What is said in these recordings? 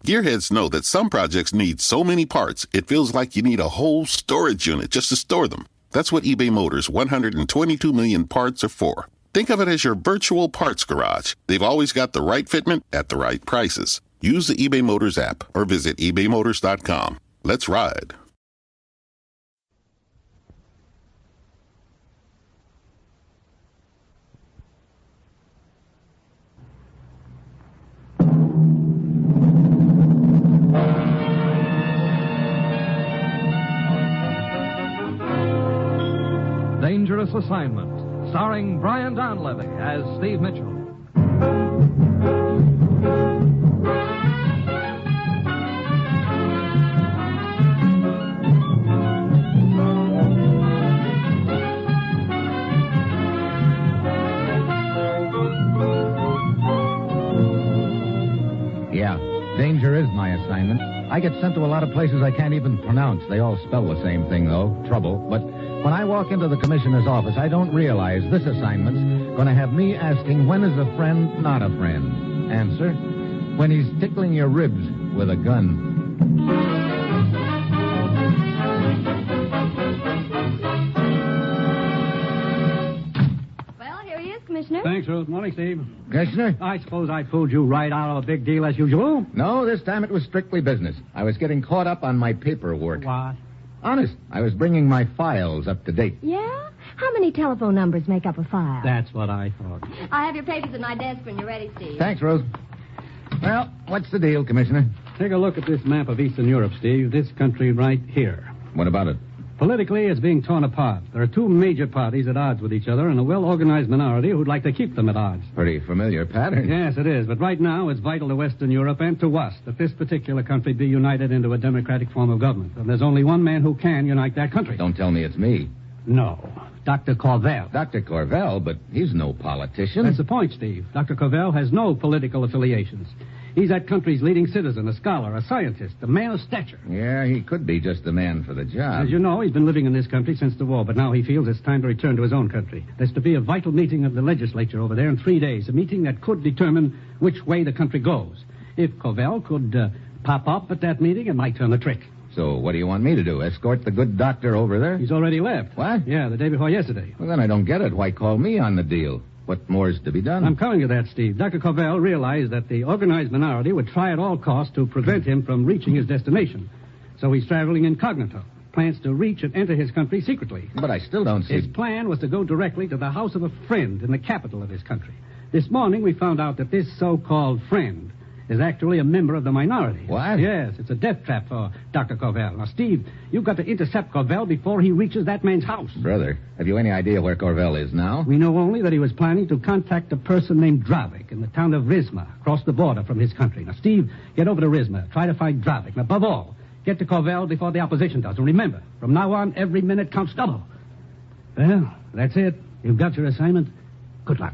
Gearheads know that some projects need so many parts, it feels like you need a whole storage unit just to store them. That's what eBay Motors' 122 million parts are for. Think of it as your virtual parts garage. They've always got the right fitment at the right prices. Use the eBay Motors app or visit ebaymotors.com. Let's ride. Dangerous Assignment, starring Brian Donlevy as Steve Mitchell. Yeah, danger is my assignment. I get sent to a lot of places I can't even pronounce. They all spell the same thing, though, trouble. But when I walk into the commissioner's office, I don't realize this assignment's going to have me asking, when is a friend not a friend? Answer, when he's tickling your ribs with a gun. Well, here he is, Commissioner. Thanks, Ruth. Morning, Steve. Commissioner? I suppose I fooled you right out of a big deal as usual. No, this time it was strictly business. I was getting caught up on my paperwork. What? Honest, I was bringing my files up to date. Yeah? How many telephone numbers make up a file? That's what I thought. I have your papers at my desk when you're ready, Steve. Thanks, Rose. Well, what's the deal, Commissioner? Take a look at this map of Eastern Europe, Steve. This country right here. What about it? Politically, it's being torn apart. There are two major parties at odds with each other and a well-organized minority who'd like to keep them at odds. Pretty familiar pattern. Yes, it is. But right now, it's vital to Western Europe and to us that this particular country be united into a democratic form of government. And there's only one man who can unite that country. Don't tell me it's me. No. Dr. Corvell. Dr. Corvell, but he's no politician. That's the point, Steve. Dr. Corvell has no political affiliations. He's that country's leading citizen, a scholar, a scientist, a man of stature. Yeah, he could be just the man for the job. As you know, he's been living in this country since the war, but now he feels it's time to return to his own country. There's to be a vital meeting of the legislature over there in 3 days, a meeting that could determine which way the country goes. If Corvell could pop up at that meeting, it might turn the trick. So what do you want me to do, escort the good doctor over there? He's already left. What? Yeah, the day before yesterday. Well, then I don't get it. Why call me on the deal? What more's to be done? I'm coming to that, Steve. Dr. Corvell realized that the organized minority would try at all costs to prevent him from reaching his destination. So he's traveling incognito. Plans to reach and enter his country secretly. But I still don't see... His plan was to go directly to the house of a friend in the capital of his country. This morning we found out that this so-called friend is actually a member of the minority. What? Yes, it's a death trap for Dr. Corvell. Now, Steve, you've got to intercept Corvell before he reaches that man's house. Brother, have you any idea where Corvell is now? We know only that he was planning to contact a person named Dravik in the town of Rizma, across the border from his country. Now, Steve, get over to Rizma. Try to find Dravik. And above all, get to Corvell before the opposition does. And remember, from now on, every minute counts double. Well, that's it. You've got your assignment. Good luck.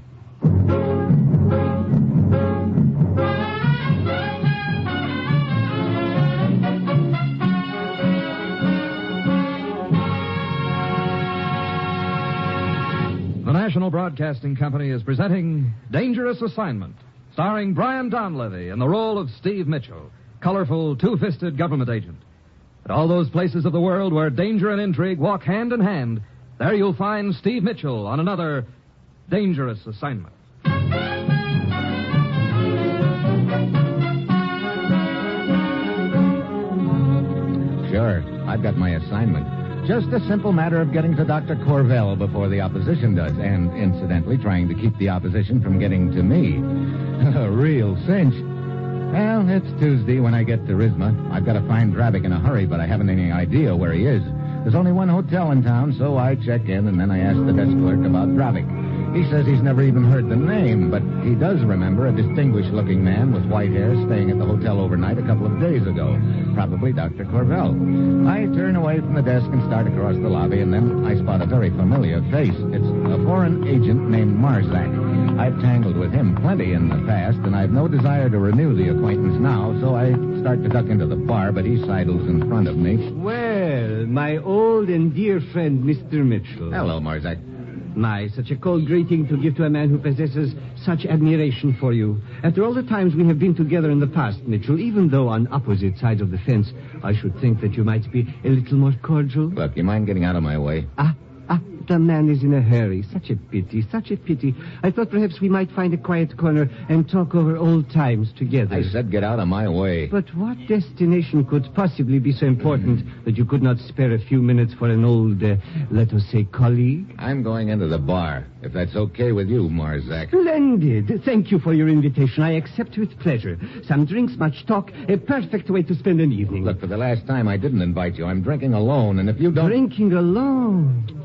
The National Broadcasting Company is presenting Dangerous Assignment, starring Brian Donlevy in the role of Steve Mitchell, colorful, two-fisted government agent. At all those places of the world where danger and intrigue walk hand in hand, there you'll find Steve Mitchell on another Dangerous Assignment. Sure, I've got my assignment. Just a simple matter of getting to Dr. Corvell before the opposition does, and incidentally trying to keep the opposition from getting to me. A real cinch. Well, it's Tuesday when I get to Rizma. I've got to find Dravik in a hurry, but I haven't any idea where he is. There's only one hotel in town, so I check in, and then I ask the desk clerk about Dravik. He says he's never even heard the name, but he does remember a distinguished-looking man with white hair staying at the hotel overnight a couple of days ago. Probably Dr. Corvell. I turn away from the desk and start across the lobby, and then I spot a very familiar face. It's a foreign agent named Marzak. I've tangled with him plenty in the past, and I've no desire to renew the acquaintance now, so I start to duck into the bar, but he sidles in front of me. Well, my old and dear friend, Mr. Mitchell. Hello, Marzak. My, such a cold greeting to give to a man who possesses such admiration for you. After all the times we have been together in the past, Mitchell, even though on opposite sides of the fence, I should think that you might be a little more cordial. Look, you mind getting out of my way? The man is in a hurry. Such a pity, such a pity. I thought perhaps we might find a quiet corner and talk over old times together. I said get out of my way. But what destination could possibly be so important that you could not spare a few minutes for an old, let us say, colleague? I'm going into the bar, if that's okay with you, Marzak. Splendid. Thank you for your invitation. I accept with pleasure. Some drinks, much talk, a perfect way to spend an evening. Look, for the last time, I didn't invite you. I'm drinking alone, and if you don't... Drinking alone?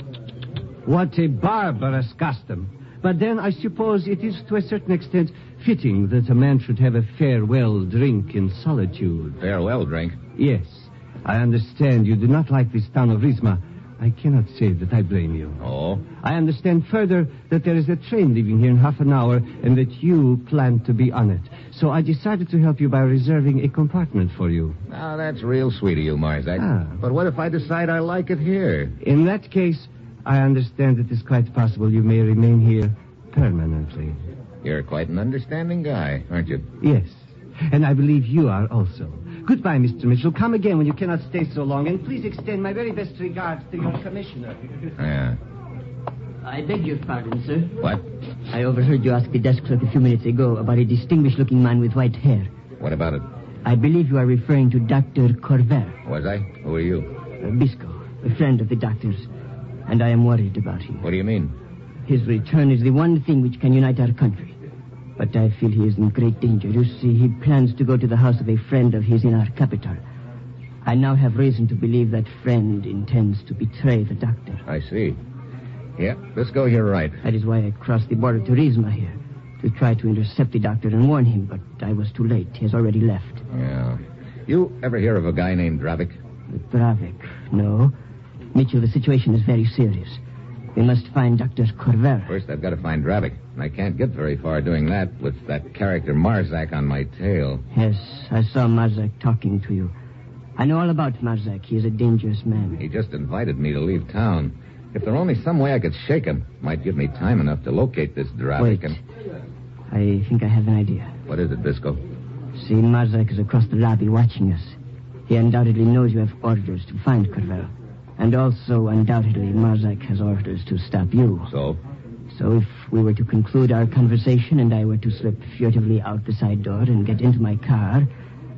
What a barbarous custom. But then I suppose it is to a certain extent fitting that a man should have a farewell drink in solitude. Farewell drink? Yes. I understand you do not like this town of Rizma. I cannot say that I blame you. Oh? I understand further that there is a train leaving here in half an hour and that you plan to be on it. So I decided to help you by reserving a compartment for you. Now, that's real sweet of you, Marzak. But what if I decide I like it here? In that case, I understand it is quite possible you may remain here permanently. You're quite an understanding guy, aren't you? Yes. And I believe you are also. Goodbye, Mr. Mitchell. Come again when you cannot stay so long. And please extend my very best regards to your commissioner. Yeah. I beg your pardon, sir. What? I overheard you ask the desk clerk a few minutes ago about a distinguished-looking man with white hair. What about it? I believe you are referring to Dr. Corvell. Was I? Who are you? Bisco, a friend of the doctor's. And I am worried about him. What do you mean? His return is the one thing which can unite our country. But I feel he is in great danger. You see, he plans to go to the house of a friend of his in our capital. I now have reason to believe that friend intends to betray the doctor. I see. Yeah, Bisco, you're right. That is why I crossed the border to Rizma here, to try to intercept the doctor and warn him, but I was too late. He has already left. Yeah. You ever hear of a guy named Dravik? Dravik? No. Mitchell, the situation is very serious. We must find Dr. Corvell. First, I've got to find Dravik. And I can't get very far doing that with that character Marzak on my tail. Yes, I saw Marzak talking to you. I know all about Marzak. He is a dangerous man. He just invited me to leave town. If there were only some way I could shake him, might give me time enough to locate this Dravik. Wait. I think I have an idea. What is it, Bisco? See, Marzak is across the lobby watching us. He undoubtedly knows you have orders to find Corvell. And also, undoubtedly, Marzak has orders to stop you. So? So if we were to conclude our conversation and I were to slip furtively out the side door and get into my car,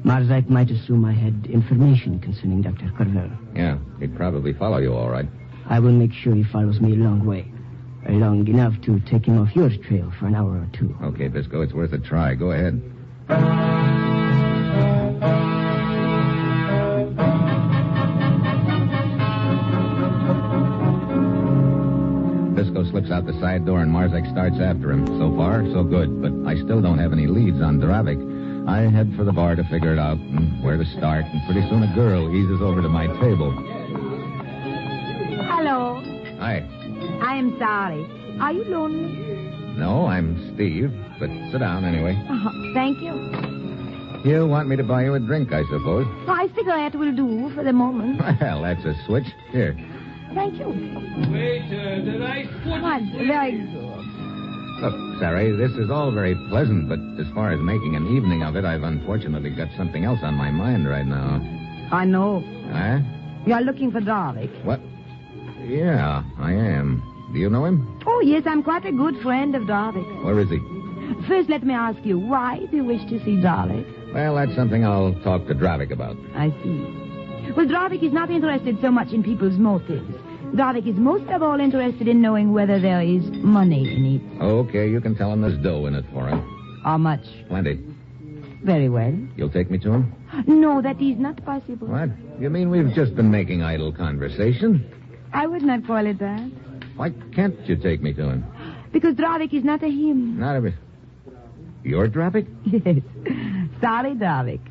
Marzak might assume I had information concerning Dr. Corvell. Yeah, he'd probably follow you, all right. I will make sure he follows me a long way. Long enough to take him off your trail for an hour or two. Okay, Bisco, it's worth a try. Go ahead. Bisco slips out the side door and Marzak starts after him. So far, so good, but I still don't have any leads on Dravik. I head for the bar to figure it out and where to start, and pretty soon a girl eases over to my table. Hello. Hi. I am sorry. Are you lonely? No, I'm Steve, but sit down anyway. Oh, thank you. You want me to buy you a drink, I suppose? My cigarette will do for the moment. Well, that's a switch. Here. Thank you. Waiter, the rice pudding. What? Very good. Look, Sari, this is all very pleasant, but as far as making an evening of it, I've unfortunately got something else on my mind right now. I know. Huh? You are looking for Darvick. What? Yeah, I am. Do you know him? Oh, yes, I'm quite a good friend of Darvick. Where is he? First, let me ask you, why do you wish to see Darvick? Well, that's something I'll talk to Dravik about. I see. Well, Darvick is not interested so much in people's motives. Darvick is most of all interested in knowing whether there is money in it. Okay, you can tell him there's dough in it for him. How much? Plenty. Very well. You'll take me to him? No, that is not possible. What? You mean we've just been making idle conversation? I would not call it that. Why can't you take me to him? Because Darvick is not a him. Not a... You're Dravik? Yes. Sorry, Darvick.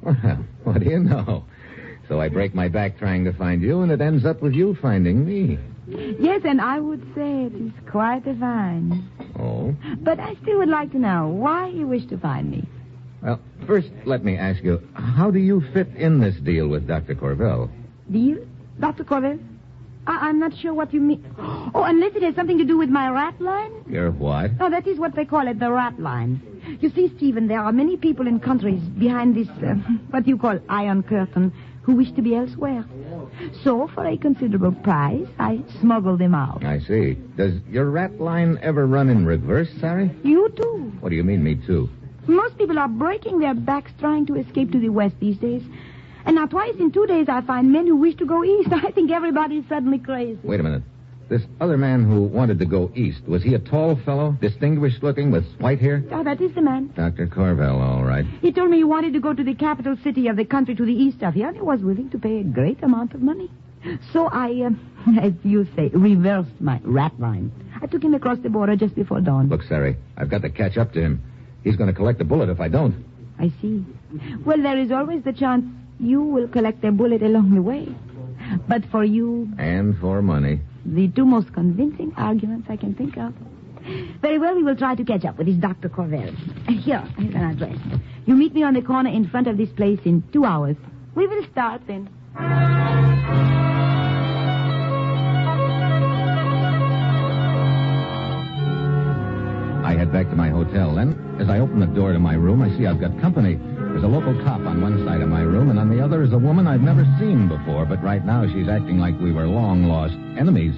Well, what do you know? So I break my back trying to find you, and it ends up with you finding me. Yes, and I would say it is quite a find. Oh? But I still would like to know why you wish to find me. Well, first, let me ask you, how do you fit in this deal with Dr. Corvell? Deal? Dr. Corvell? I'm not sure what you mean. Oh, unless it has something to do with my rat line? Your what? Oh, that is what they call it, the rat line. You see, Stephen, there are many people in countries behind this, what you call iron curtain, who wish to be elsewhere. So, for a considerable price, I smuggle them out. I see. Does your rat line ever run in reverse, Sari? You too. What do you mean, me too? Most people are breaking their backs trying to escape to the west these days. And now twice in 2 days I find men who wish to go east. I think everybody's suddenly crazy. Wait a minute. This other man who wanted to go east, was he a tall fellow, distinguished looking, with white hair? Oh, that is the man. Dr. Corvell, all right. He told me he wanted to go to the capital city of the country to the east of here, and he was willing to pay a great amount of money. So I, as you say, reversed my rat line. I took him across the border just before dawn. Look, Sari, I've got to catch up to him. He's going to collect a bullet if I don't. I see. Well, there is always the chance you will collect a bullet along the way. But for you... And for money. The two most convincing arguments I can think of. Very well, we will try to catch up with this Dr. Corvell. Here's an address. You meet me on the corner in front of this place in 2 hours. We will start then. I head back to my hotel. Then, as I open the door to my room, I see I've got company. There's a local cop on one side of my room, and on the other is a woman I've never seen before. But right now, she's acting like we were long-lost enemies.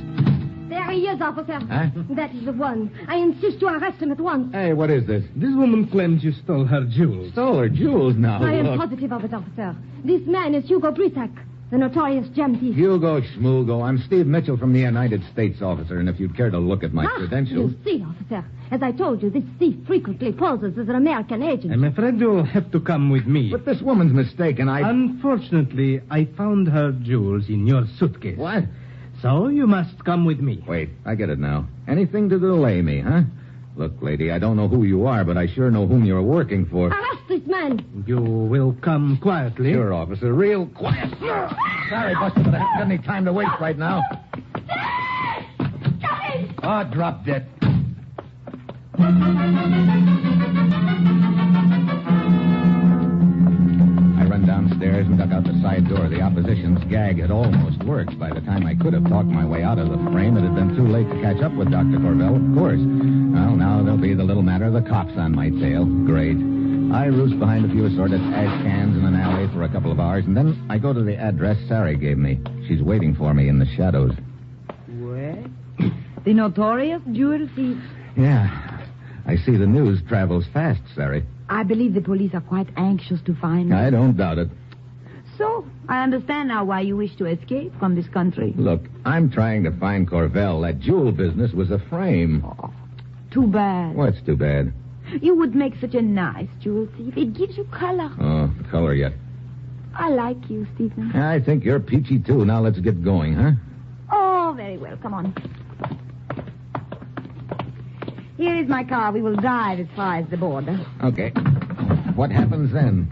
There he is, officer. Huh? That is the one. I insist you arrest him at once. Hey, what is this? This woman claims you stole her jewels. Stole her jewels now. I am Look. positive of it, officer. This man is Hugo Brisac, the notorious gem thief. Hugo Schmoogo. I'm Steve Mitchell from the United States, officer, and if you'd care to look at my credentials... You see, officer. As I told you, this thief frequently poses as an American agent. I'm afraid you'll have to come with me. But this woman's mistaken. Unfortunately, I found her jewels in your suitcase. What? So you must come with me. Wait, I get it now. Anything to delay me, huh? Look, lady, I don't know who you are, but I sure know whom you're working for. Arrest this man. You will come quietly. Sure, officer. Real quiet. Sorry, Buster, but I haven't got any time to waste right now. Oh, drop dead. I run downstairs and duck out the side door. The opposition's gag had almost worked. By the time I could have talked my way out of the frame, it had been too late to catch up with Dr. Corvell, of course. Well, now there'll be the little matter of the cops on my tail. Great. I roost behind a few assorted ash cans in an alley for a couple of hours, and then I go to the address Sari gave me. She's waiting for me in the shadows. What? The notorious jewel thief. Yeah. I see the news travels fast, Sari. I believe the police are quite anxious to find me. I don't doubt it. So, I understand now why you wish to escape from this country. Look, I'm trying to find Corvell. That jewel business was a frame. Oh, too bad. What's too bad? You would make such a nice jewel thief. It gives you color. Oh, color yet. I like you, Stephen. I think you're peachy, too. Now let's get going, huh? Oh, very well. Come on. Here is my car. We will drive as far as the border. Okay. What happens then?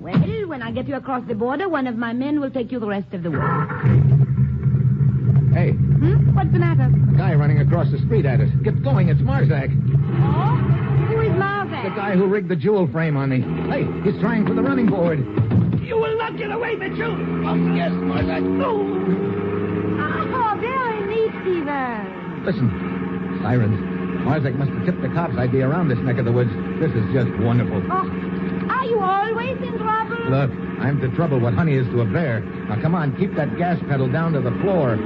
Well, when I get you across the border, one of my men will take you the rest of the way. Hey, What's the matter? a guy running across the street at us. Get going. It's Marzak. Oh? Who is Marzak? The guy who rigged the jewel frame on me. Hey, he's trying for the running board. You will not get away, Mitchell. Oh, yes, Marzak. Oh, very neat, Stephen. Listen, sirens. Marzak must have tipped the cops I'd be around this neck of the woods. This is just wonderful. Oh, are you always in trouble? Look, I'm to trouble what honey is to a bear. Now, come on, keep that gas pedal down to the floor.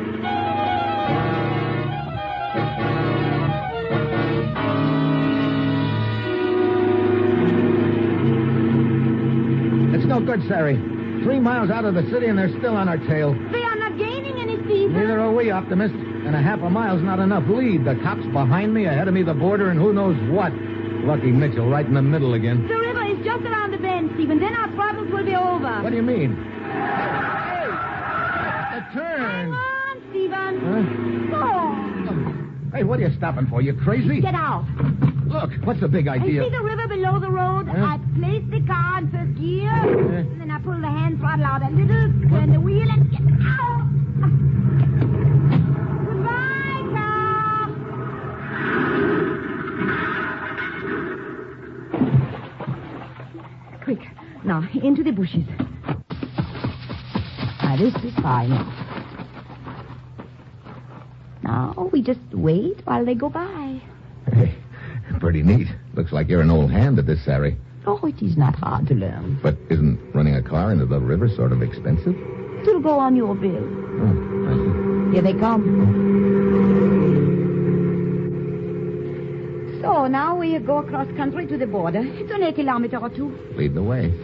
It's no good, Sari. 3 miles out of the city and they're still on our tail. They are not gaining any speed. Neither are we, Optimist. And a half a mile's not enough lead. The cops behind me, ahead of me, the border, and who knows what. Lucky Mitchell right in the middle again. The river is just around the bend, Stephen. Then our troubles will be over. What do you mean? Hey! A turn! Come on, Stephen. Huh? Oh. Hey, what are you stopping for? You crazy? Get out. Look, what's the big I idea? see the river below the road. Huh? I place the car in first gear. And then I pull the hand throttle out a little, turn the wheel, and get out. Goodbye, car. Quick. Now, into the bushes. Now, this is fine. Oh, we just wait while they go by. Hey, pretty neat. Looks like you're an old hand at this, Sari. Oh, it is not hard to learn. But isn't running a car into the river sort of expensive? It'll go on your bill. Oh, I see. Here they come. So now we go across country to the border. It's only a kilometer or two. Lead the way.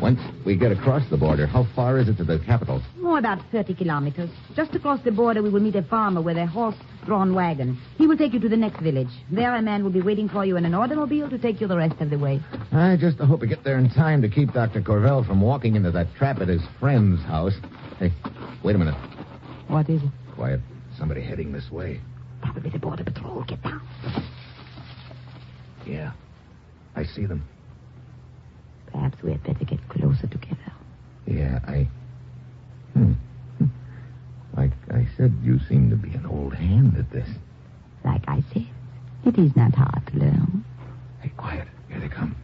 Once we get across the border, how far is it to the capital? Oh, about 30 kilometers. Just across the border, we will meet a farmer with a horse-drawn wagon. He will take you to the next village. There, a man will be waiting for you in an automobile to take you the rest of the way. I just hope we get there in time to keep Dr. Corvell from walking into that trap at his friend's house. Hey, wait a minute. What is it? Quiet. Somebody heading this way. Probably the border patrol. Get down. Yeah, I see them. Perhaps we had better get closer together. Yeah, Like I said, you seem to be an old hand at this. Like I said, it is not hard to learn. Hey, quiet. Here they come.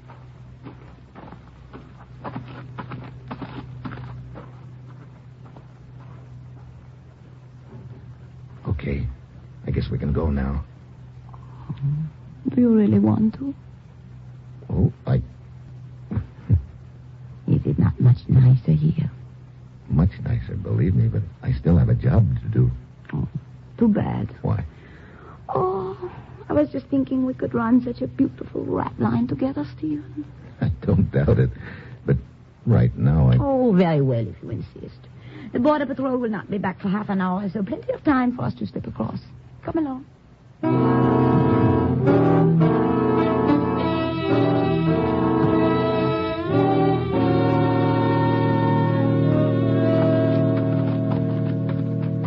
Okay. I guess we can go now. Do you really want to? Oh, Is it not much nicer here? Much nicer, believe me, but I still have a job to do. Oh, too bad. Why? Oh, I was just thinking we could run such a beautiful rat line together, Stephen. I don't doubt it. But right now, Oh, very well, if you insist. The border patrol will not be back for half an hour, so plenty of time for us to slip across. Come along.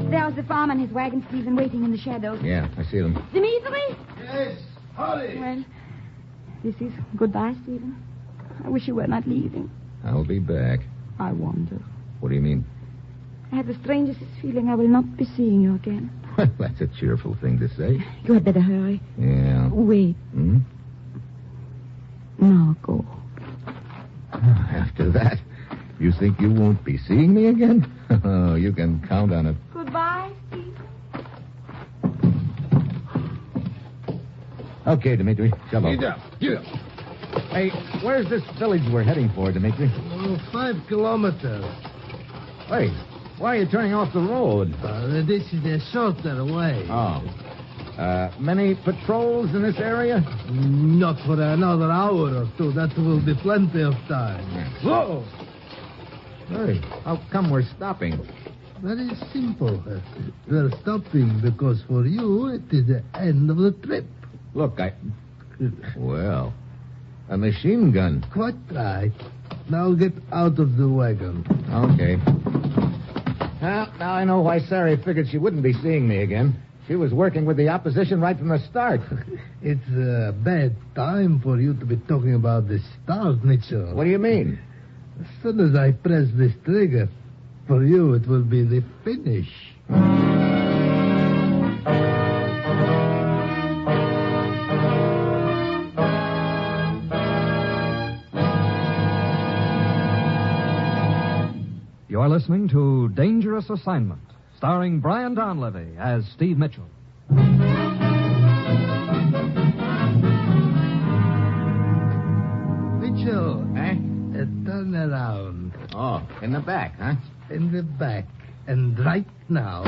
There's the farm and his wagon, Stephen, waiting in the shadows. Yeah, I see them. Dimitri? Yes, hurry. Well, this is goodbye, Stephen. I wish you were not leaving. I'll be back. I wonder. What do you mean? I have the strangest feeling I will not be seeing you again. Well, that's a cheerful thing to say. You had better hurry. Yeah. Wait. Hmm? Now go. After that, you think you won't be seeing me again? Oh, you can count on it. Goodbye, Steve. Okay, Dimitri. Shove off. Get up. Hey, where's this village we're heading for, Dimitri? Oh, 5 kilometers. Hey, why are you turning off the road? This is a shorter way. Oh. Many patrols in this area? Not for another hour or two. That will be plenty of time. Whoa! Hey, how come we're stopping? Very simple. We're stopping because for you it is the end of the trip. Look, Well, a machine gun. Quite right. Now get out of the wagon. Okay. Well, now I know why Sari figured she wouldn't be seeing me again. She was working with the opposition right from the start. It's a bad time for you to be talking about the start, Mitchell. What do you mean? As soon as I press this trigger, for you it will be the finish. You're listening to Dangerous Assignment, starring Brian Donlevy as Steve Mitchell. Mitchell, Eh? turn around. Oh, in the back, huh? In the back. And right now.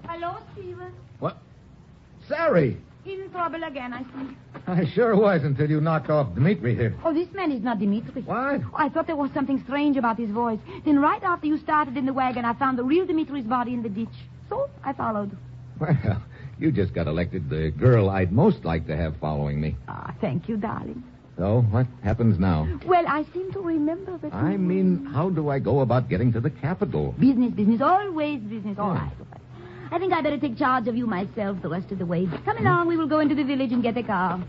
Hello, Stephen. What? Sari! In trouble again, I see. I sure was until you knocked off Dimitri here. Oh, this man is not Dimitri. What? Oh, I thought there was something strange about his voice. Then right after you started in the wagon, I found the real Dimitri's body in the ditch. So I followed. Well, you just got elected the girl I'd most like to have following me. Ah, thank you, darling. So, what happens now? Well, I seem to remember that. I mean, how do I go about getting to the capital? Business, always business. All right. I think I better take charge of you myself the rest of the way. Come along, we will go into the village and get a car.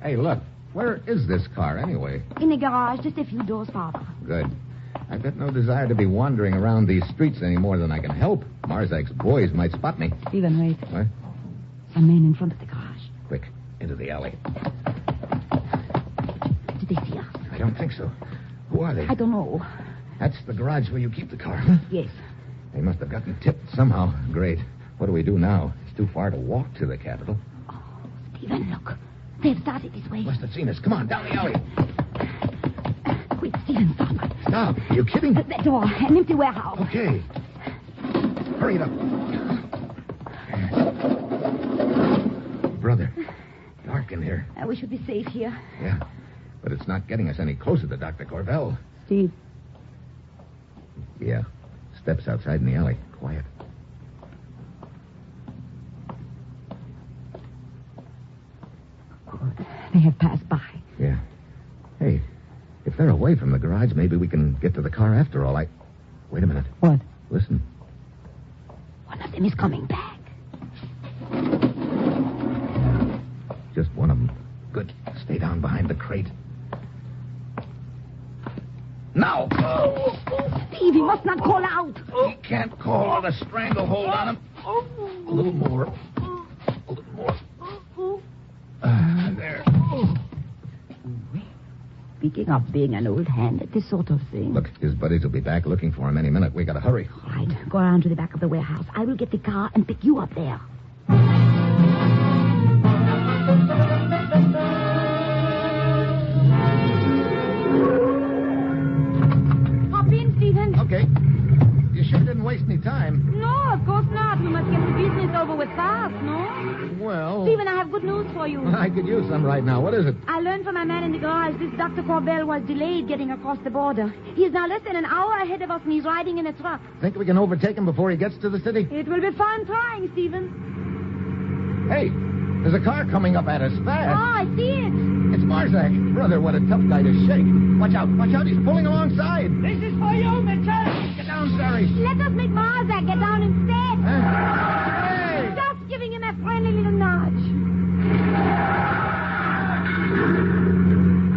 Hey, look, where is this car anyway? In the garage, just a few doors farther. Good. I've got no desire to be wandering around these streets any more than I can help. Marzak's boys might spot me. Stephen, wait. What? Some men in front of the garage. Quick. into the alley. Did they see us? I don't think so. Who are they? I don't know. That's the garage where you keep the car, huh? Yes. They must have gotten tipped somehow. Great. What do we do now? It's too far to walk to the Capitol. Oh, Stephen, look. They've started this way. Must have seen us. Come on, down the alley. Wait, Stephen, stop. Stop. Are you kidding? That door, an empty warehouse. Okay. Hurry it up. Brother, dark in here. We should be safe here. Yeah, but it's not getting us any closer to Dr. Corvell. Steve. Yeah, steps outside in the alley. Quiet. Good. They have passed by. Yeah. Hey, if they're away from the garage, maybe we can get to the car after all. Wait a minute. What? Listen. One of them is coming back. Just one of them. Good. Stay down behind the crate. Now! Steve, he must not call out. He can't call with a stranglehold on him. A little more. A little more. There. Speaking of being an old hand at this sort of thing. Look, his buddies will be back looking for him any minute. We gotta hurry. All right, go around to the back of the warehouse. I will get the car and pick you up there. Hop in, Stephen. Okay. You sure didn't waste any time. No, of course not. We must get the business over with fast, no? Well... Stephen, I have good news for you. I could use some right now. What is it? I learned from my man in the garage this Dr. Corbell was delayed getting across the border. He is now less than an hour ahead of us, and he's riding in a truck. Think we can overtake him before he gets to the city? It will be fun trying, Stephen. Hey, there's a car coming up at us fast. Oh, I see it. It's Marzak. Brother, what a tough guy to shake. Watch out, he's pulling alongside. This is for you, Mitchell. Get down, Sari. Let us make Marzak get down instead. Hey! Just giving him a friendly little nudge.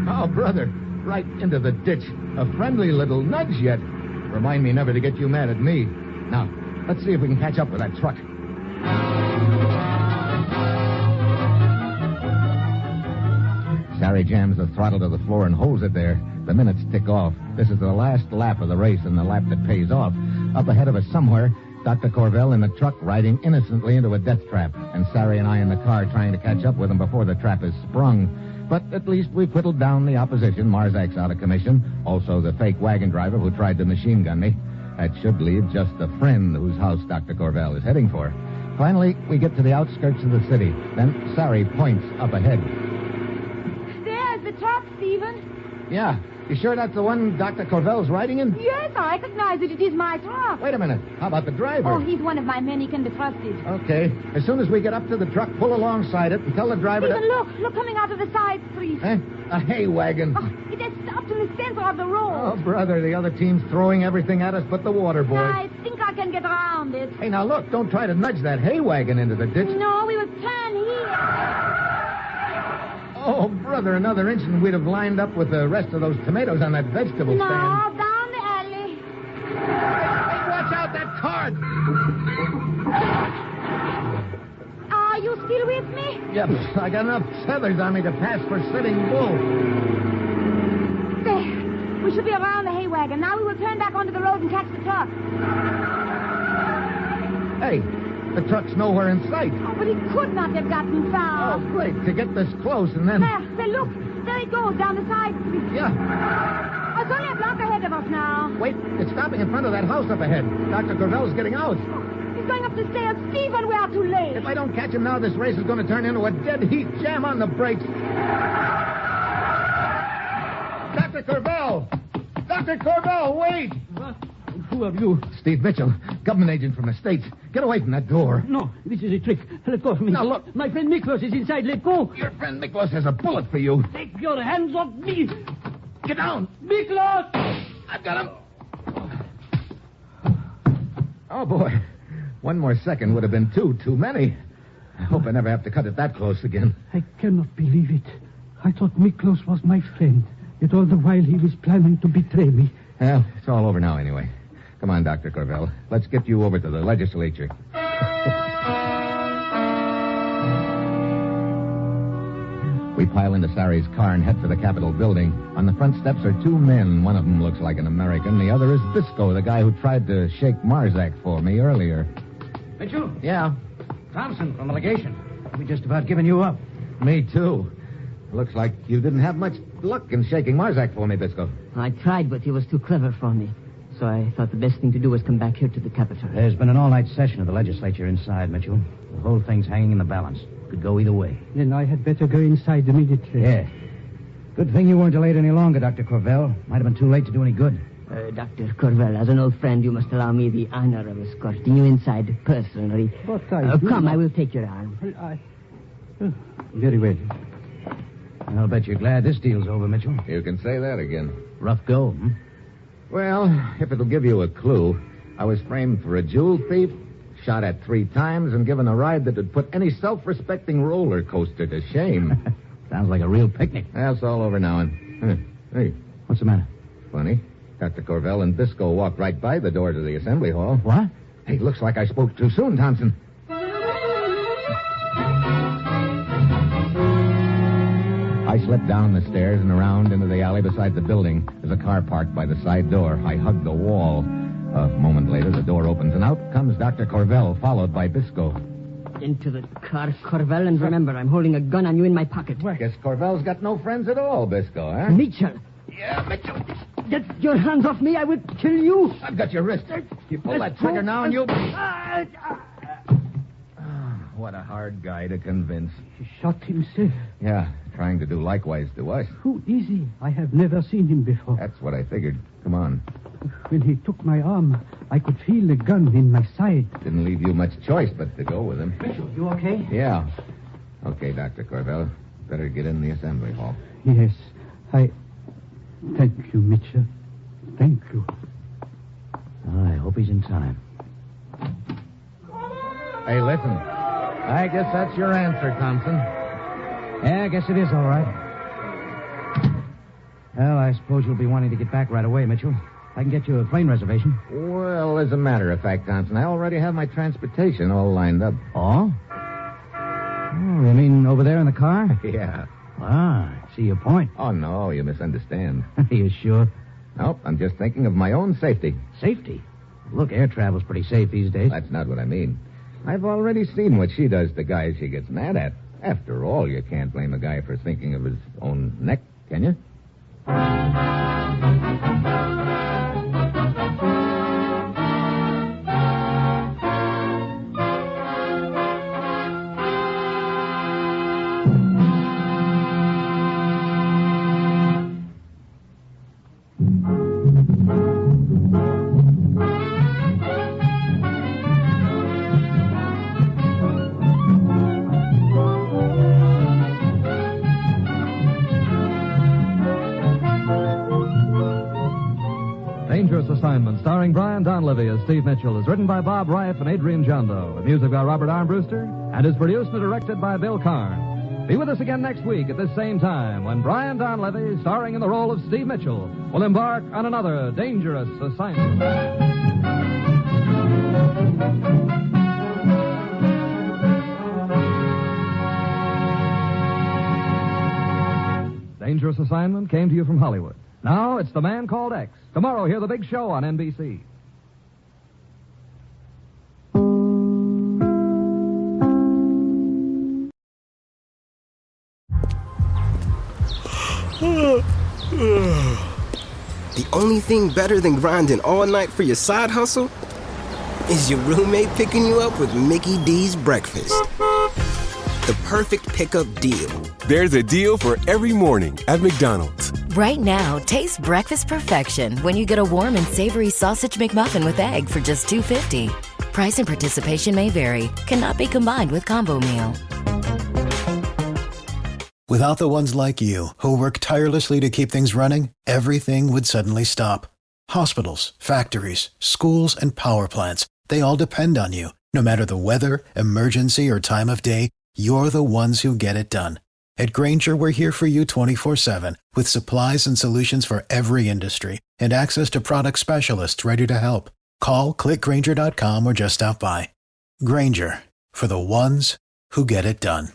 Oh, brother, right into the ditch. A friendly little nudge yet. Remind me never to get you mad at me. Now, let's see if we can catch up with that truck. Sari jams the throttle to the floor and holds it there. The minutes tick off. This is the last lap of the race and the lap that pays off. Up ahead of us somewhere, Dr. Corvell in the truck riding innocently into a death trap, and Sari and I in the car trying to catch up with him before the trap is sprung. But at least we've whittled down the opposition. Marzak's out of commission. Also the fake wagon driver who tried to machine gun me. That should leave just a friend whose house Dr. Corvell is heading for. Finally, we get to the outskirts of the city. Then Sari points up ahead. There's the truck, Stephen. Yeah. You sure that's the one Dr. Corvell's riding in? Yes, I recognize it. It is my truck. Wait a minute. How about the driver? Oh, he's one of my men. He can be trusted. Okay. As soon as we get up to the truck, pull alongside it and tell the driver Stephen, to... look coming out of the side street. A hay wagon. Oh, it has stopped in the center of the road. Oh, brother, the other team's throwing everything at us but the water boy. I think I can get around it. Hey, now look, don't try to nudge that hay wagon into the ditch. No, we will turn here. Oh, brother, another inch and we'd have lined up with the rest of those tomatoes on that vegetable No, stand. down the alley. Hey, watch out, that cart! Are you still with me? Yep, I got enough feathers on me to pass for Sitting Bull. There. We should be around the hay wagon. Now we will turn back onto the road and catch the truck. Hey, the truck's nowhere in sight. Oh, but it could not have gotten far. Oh, great, to get this close and then... There, look. There it goes, down the side street. Yeah. Oh, it's only a block ahead of us now. Wait, it's stopping in front of that house up ahead. Dr. Corvell's getting out. He's going up the stairs. Stephen, we are too late. If I don't catch him now, this race is going to turn into a dead heat. Jam on the brakes. Dr. Corvell! Dr. Corvell, wait! Who are you? Steve Mitchell, government agent from the States. Get away from that door. No, this is a trick. Let go of me. Now, look. My friend Miklos is inside. Let go. Your friend Miklos has a bullet for you. Take your hands off me. Get down. Miklos! I've got him. Oh, boy. One more second would have been too many. I hope I never have to cut it that close again. I cannot believe it. I thought Miklos was my friend. Yet all the while he was planning to betray me. Well, it's all over now anyway. Come on, Dr. Corvell. Let's get you over to the legislature. We pile into Sari's car and head for the Capitol building. On the front steps are two men. One of them looks like an American. The other is Bisco, the guy who tried to shake Marzak for me earlier. Mitchell? Yeah, Thompson from the legation. We just about given you up. me too. Looks like you didn't have much luck in shaking Marzak for me, Bisco. I tried, but he was too clever for me. So I thought the best thing to do was come back here to the Capitol. There's been an all-night session of the legislature inside, Mitchell. The whole thing's hanging in the balance. Could go either way. Then I had better go inside immediately. Yeah. Good thing you weren't delayed any longer, Dr. Corvell. Might have been too late to do any good. Dr. Corvell, as an old friend, you must allow me the honor of escorting you inside personally. But I do come, not- I will take your arm. Very well. I'll bet you're glad this deal's over, Mitchell. You can say that again. Rough go, hmm? Well, if it'll give you a clue, I was framed for a jewel thief, shot at 3 times, and given a ride that would put any self-respecting roller coaster to shame. Sounds like a real picnic. That's all over now. And hey, What's the matter? funny. Dr. Corvell and Bisco walked right by the door to the assembly hall. What? Hey, looks like I spoke too soon, Thompson. I slipped down the stairs and around into the alley beside the building. There's a car parked by the side door. I hugged the wall. A moment later, the door opens, and out comes Dr. Corvell, followed by Bisco. Into the car, Corvell, and remember, I'm holding a gun on you in my pocket. Guess Corvell's got no friends at all, Bisco, huh? Mitchell, Yeah, Mitchell. get your hands off me. I will kill you. I've got your wrist. You pull that trigger now, and you'll... What a hard guy to convince. He shot himself. Yeah, trying to do likewise to us. Who is he? I have never seen him before. That's what I figured. Come on. When he took my arm, I could feel the gun in my side. Didn't leave you much choice but to go with him. Mitchell, you okay? Yeah. Okay, Dr. Corvell. Better get in the assembly hall. Yes, Thank you, Mitchell. Thank you. I hope he's in time. Hey, listen. I guess that's your answer, Thompson. Yeah, I guess it is all right. Well, I suppose you'll be wanting to get back right away, Mitchell. I can get you a plane reservation. Well, as a matter of fact, Thompson, I already have my transportation all lined up. Oh? Oh, you mean over there in the car? Yeah. Ah, I see your point. Oh, no, you misunderstand. You sure? Nope, I'm just thinking of my own safety. Safety? Look, air travel's pretty safe these days. That's not what I mean. I've already seen what she does to guys she gets mad at. After all, you can't blame a guy for thinking of his own neck, can you? Dangerous Assignment, starring Brian Donlevy as Steve Mitchell, is written by Bob Reif and Adrian Jondo, with music by Robert Armbruster, and is produced and directed by Bill Karn. Be with us again next week at this same time when Brian Donlevy, starring in the role of Steve Mitchell, will embark on another dangerous assignment. Dangerous Assignment came to you from Hollywood. Now it's The Man Called X. Tomorrow, hear the big show on NBC. The only thing better than grinding all night for your side hustle is your roommate picking you up with Mickey D's breakfast. The perfect pickup deal. There's a deal for every morning at McDonald's. Right now, taste breakfast perfection when you get a warm and savory sausage McMuffin with egg for just $2.50. Price and participation may vary. Cannot be combined with combo meal. Without the ones like you, who work tirelessly to keep things running, everything would suddenly stop. Hospitals, factories, schools, and power plants, they all depend on you. No matter the weather, emergency, or time of day, you're the ones who get it done. At Grainger, we're here for you 24/7, with supplies and solutions for every industry, and access to product specialists ready to help. Call, click Grainger.com, or just stop by. Grainger, for the ones who get it done.